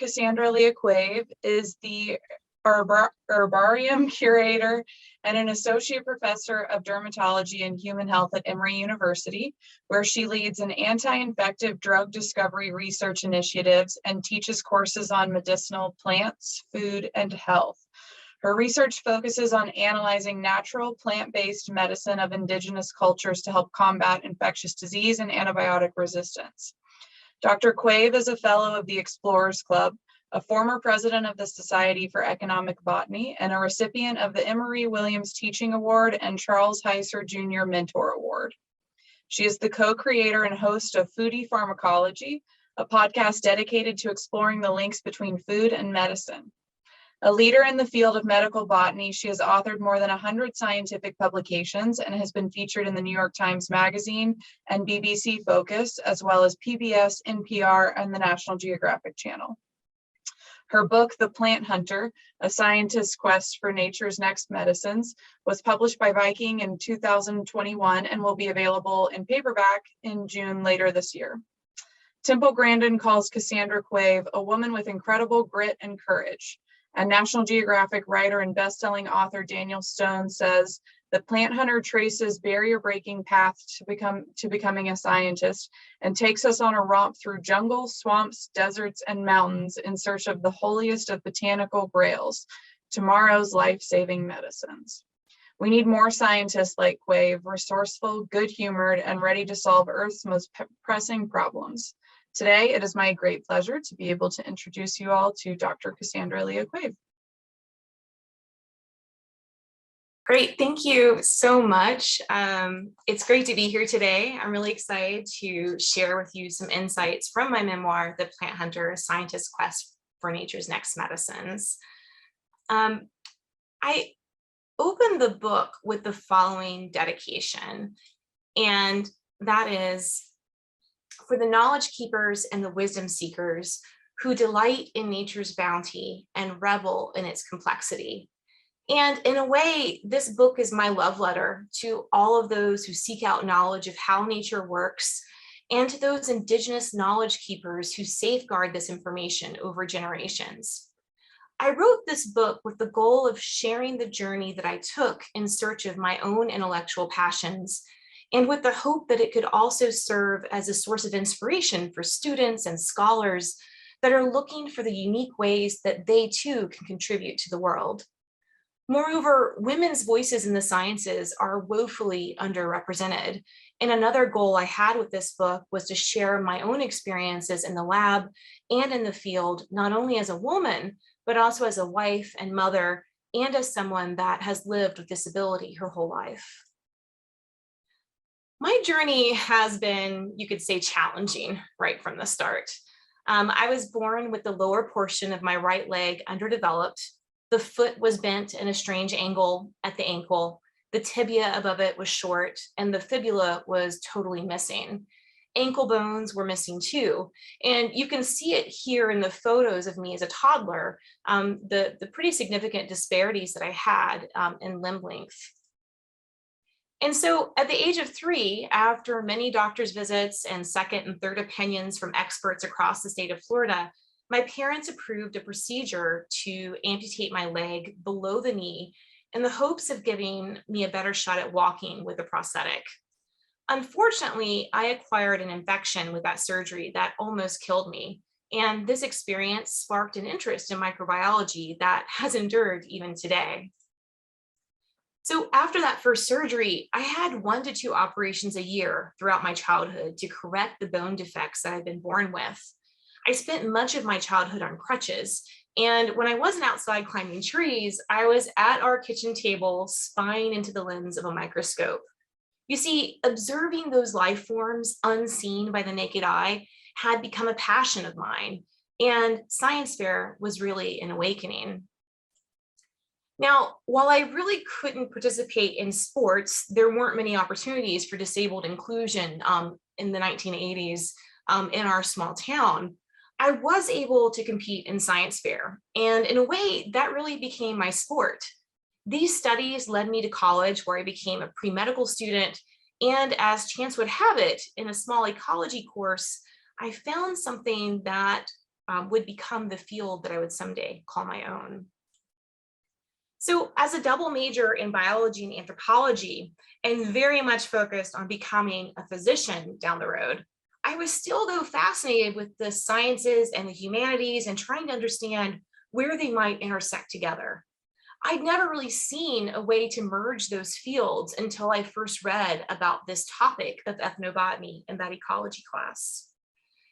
Cassandra Leah Quave is the herbarium curator and an associate professor of dermatology and human health at Emory University, where she leads an anti-infective drug discovery research initiatives and teaches courses on medicinal plants, food, and health. Her research focuses on analyzing natural plant-based medicine of indigenous cultures to help combat infectious disease and antibiotic resistance. Dr. Quave is a fellow of the Explorers Club, a former president of the Society for Economic Botany, and a recipient of the Emory Williams Teaching Award and Charles Heiser Jr. Mentor Award. She is the co-creator and host of Foodie Pharmacology, a podcast dedicated to exploring the links between food and medicine. A leader in the field of medical botany, she has authored more than 100 scientific publications and has been featured in the New York Times Magazine and BBC Focus, as well as PBS, NPR, and the National Geographic Channel. Her book, The Plant Hunter, A Scientist's Quest for Nature's Next Medicines, was published by Viking in 2021 and will be available in paperback in June later this year. Temple Grandin calls Cassandra Quave a woman with incredible grit and courage. And National Geographic writer and best-selling author Daniel Stone says, the plant hunter traces barrier-breaking paths to becoming a scientist and takes us on a romp through jungles, swamps, deserts, and mountains in search of the holiest of botanical grails, tomorrow's life-saving medicines. We need more scientists like Quave, resourceful, good-humored, and ready to solve Earth's most pressing problems. Today, it is my great pleasure to be able to introduce you all to Dr. Cassandra Leah Quave. Great, thank you so much. It's great to be here today. I'm really excited to share with you some insights from my memoir, The Plant Hunter, A Scientist's Quest for Nature's Next Medicines. I opened the book with the following dedication, and that is, for the knowledge keepers and the wisdom seekers who delight in nature's bounty and revel in its complexity. And in a way, this book is my love letter to all of those who seek out knowledge of how nature works, and to those indigenous knowledge keepers who safeguard this information over generations. I wrote this book with the goal of sharing the journey that I took in search of my own intellectual passions, and with the hope that it could also serve as a source of inspiration for students and scholars that are looking for the unique ways that they too can contribute to the world. Moreover, women's voices in the sciences are woefully underrepresented. And another goal I had with this book was to share my own experiences in the lab and in the field, not only as a woman, but also as a wife and mother, and as someone that has lived with disability her whole life. My journey has been, you could say, challenging right from the start. I was born with the lower portion of my right leg underdeveloped. The foot was bent in a strange angle at the ankle. The tibia above it was short, and the fibula was totally missing. Ankle bones were missing too. And you can see it here in the photos of me as a toddler, the pretty significant disparities that I had in limb length. And so at the age of 3, after many doctor's visits and second and third opinions from experts across the state of Florida, my parents approved a procedure to amputate my leg below the knee in the hopes of giving me a better shot at walking with a prosthetic. Unfortunately, I acquired an infection with that surgery that almost killed me. And this experience sparked an interest in microbiology that has endured even today. So after that first surgery, I had 1 to 2 operations a year throughout my childhood to correct the bone defects that I'd been born with. I spent much of my childhood on crutches, and when I wasn't outside climbing trees, I was at our kitchen table spying into the lens of a microscope. You see, observing those life forms unseen by the naked eye had become a passion of mine, and science fair was really an awakening. Now, while I really couldn't participate in sports, there weren't many opportunities for disabled inclusion in the 1980s in our small town. I was able to compete in science fair, and in a way, that really became my sport. These studies led me to college, where I became a pre-medical student, and as chance would have it, in a small ecology course, I found something that would become the field that I would someday call my own. So as a double major in biology and anthropology, and very much focused on becoming a physician down the road, I was still, though, fascinated with the sciences and the humanities and trying to understand where they might intersect together. I'd never really seen a way to merge those fields until I first read about this topic of ethnobotany in that ecology class.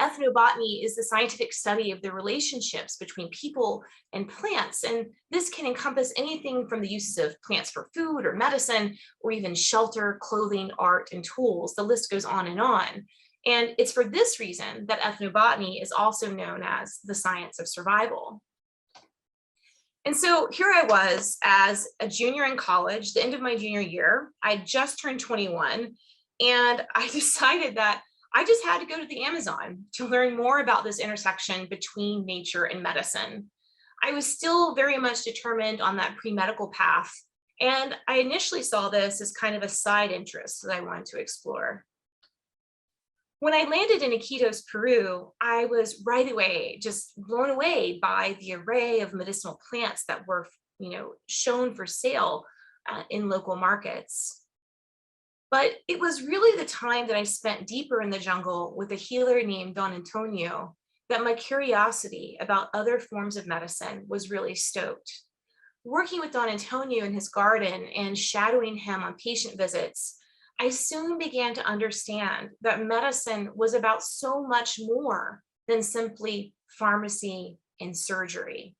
Ethnobotany is the scientific study of the relationships between people and plants, and this can encompass anything from the uses of plants for food or medicine, or even shelter, clothing, art, and tools. The list goes on. And it's for this reason that ethnobotany is also known as the science of survival. And so here I was as a junior in college, the end of my junior year. I just turned 21, and I decided that I just had to go to the Amazon to learn more about this intersection between nature and medicine. I was still very much determined on that pre-medical path, and I initially saw this as kind of a side interest that I wanted to explore. When I landed in Iquitos, Peru, I was right away just blown away by the array of medicinal plants that were, shown for sale in local markets. But it was really the time that I spent deeper in the jungle with a healer named Don Antonio that my curiosity about other forms of medicine was really stoked. Working with Don Antonio in his garden and shadowing him on patient visits, I soon began to understand that medicine was about so much more than simply pharmacy and surgery.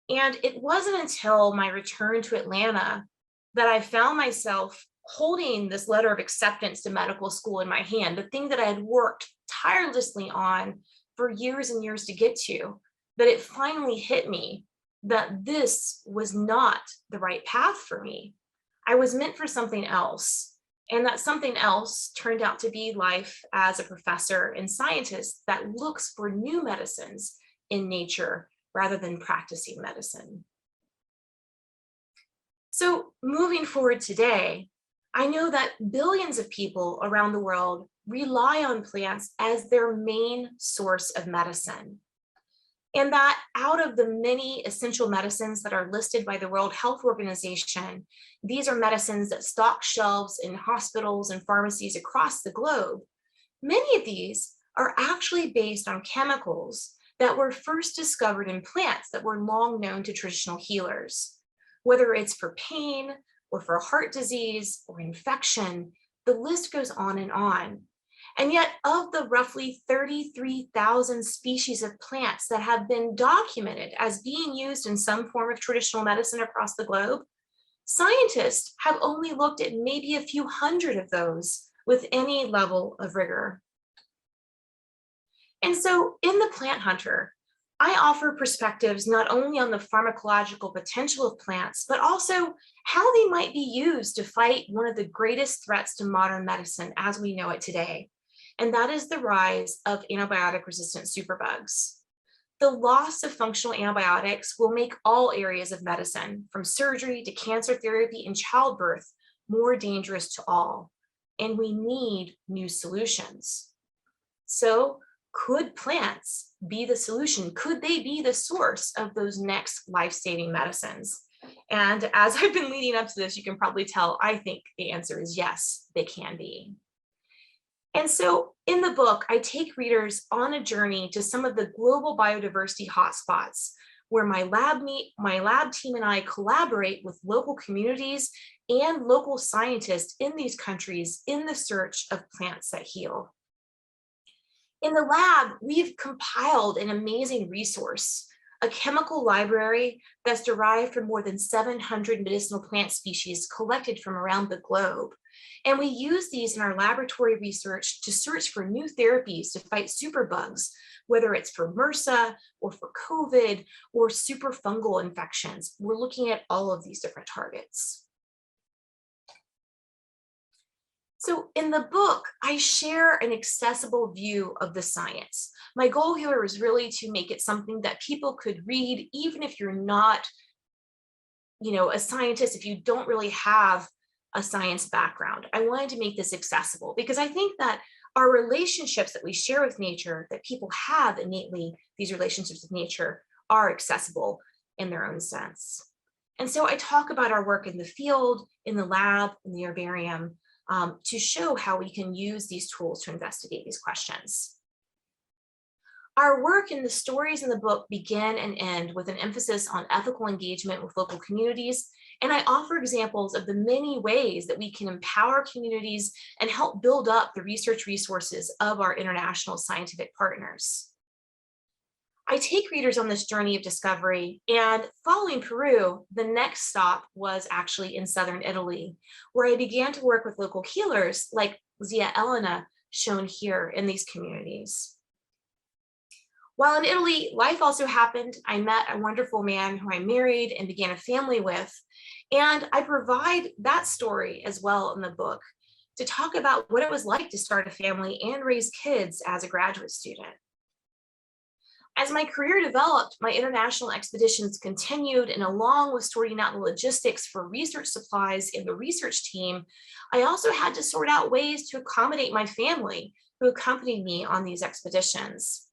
And it wasn't until my return to Atlanta that I found myself holding this letter of acceptance to medical school in my hand, the thing that I had worked tirelessly on for years and years to get to, that it finally hit me that this was not the right path for me. I was meant for something else. And that something else turned out to be life as a professor and scientist that looks for new medicines in nature rather than practicing medicine. So moving forward today, I know that billions of people around the world rely on plants as their main source of medicine. And that out of the many essential medicines that are listed by the World Health Organization, these are medicines that stock shelves in hospitals and pharmacies across the globe. Many of these are actually based on chemicals that were first discovered in plants that were long known to traditional healers. Whether it's for pain, or for heart disease or infection, the list goes on. And yet of the roughly 33,000 species of plants that have been documented as being used in some form of traditional medicine across the globe, scientists have only looked at maybe a few hundred of those with any level of rigor. And so in The Plant Hunter, I offer perspectives not only on the pharmacological potential of plants, but also how they might be used to fight one of the greatest threats to modern medicine as we know it today, and that is the rise of antibiotic-resistant superbugs. The loss of functional antibiotics will make all areas of medicine, from surgery to cancer therapy and childbirth, more dangerous to all, and we need new solutions. So, could plants be the solution? Could they be the source of those next life-saving medicines? And as I've been leading up to this, you can probably tell, I think the answer is yes, they can be. And so in the book, I take readers on a journey to some of the global biodiversity hotspots where my lab team and I collaborate with local communities and local scientists in these countries in the search of plants that heal. In the lab, we've compiled an amazing resource, a chemical library that's derived from more than 700 medicinal plant species collected from around the globe. And we use these in our laboratory research to search for new therapies to fight superbugs, whether it's for MRSA or for COVID or super fungal infections. We're looking at all of these different targets. So in the book, I share an accessible view of the science. My goal here is really to make it something that people could read, even if you're not, a scientist, if you don't really have a science background. I wanted to make this accessible because I think that Our relationships that we share with nature, that people have innately, these relationships with nature, are accessible in their own sense. And so I talk about our work in the field, in the lab, in the herbarium, to show how we can use these tools to investigate these questions. Our work and the stories in the book begin and end with an emphasis on ethical engagement with local communities, and I offer examples of the many ways that we can empower communities and help build up the research resources of our international scientific partners. I take readers on this journey of discovery, and following Peru, the next stop was actually in southern Italy, where I began to work with local healers like Zia Elena, shown here in these communities. While in Italy, life also happened. I met a wonderful man who I married and began a family with, and I provide that story as well in the book to talk about what it was like to start a family and raise kids as a graduate student. As my career developed, my international expeditions continued, and along with sorting out the logistics for research supplies in the research team, I also had to sort out ways to accommodate my family who accompanied me on these expeditions.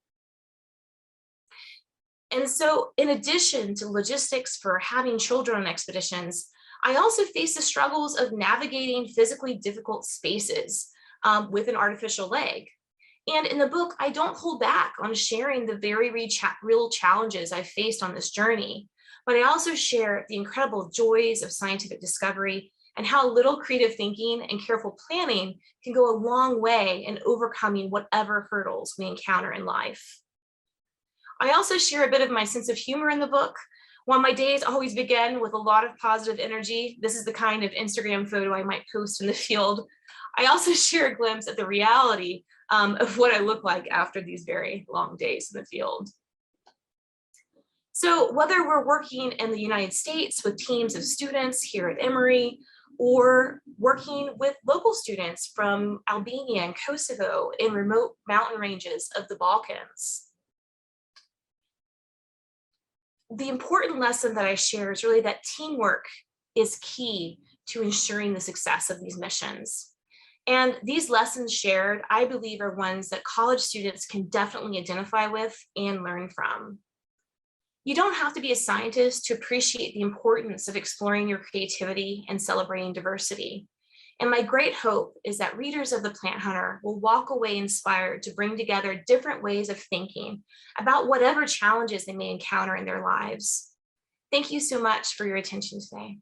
And so in addition to logistics for having children on expeditions, I also faced the struggles of navigating physically difficult spaces with an artificial leg. And in the book, I don't hold back on sharing the very real challenges I faced on this journey, but I also share the incredible joys of scientific discovery and how little creative thinking and careful planning can go a long way in overcoming whatever hurdles we encounter in life. I also share a bit of my sense of humor in the book. While my days always begin with a lot of positive energy, this is the kind of Instagram photo I might post in the field. I also share a glimpse at the reality of what I look like after these very long days in the field. So whether we're working in the United States with teams of students here at Emory, or working with local students from Albania and Kosovo in remote mountain ranges of the Balkans, the important lesson that I share is really that teamwork is key to ensuring the success of these missions. And these lessons shared, I believe, are ones that college students can definitely identify with and learn from. You don't have to be a scientist to appreciate the importance of exploring your creativity and celebrating diversity. And my great hope is that readers of The Plant Hunter will walk away inspired to bring together different ways of thinking about whatever challenges they may encounter in their lives. Thank you so much for your attention today.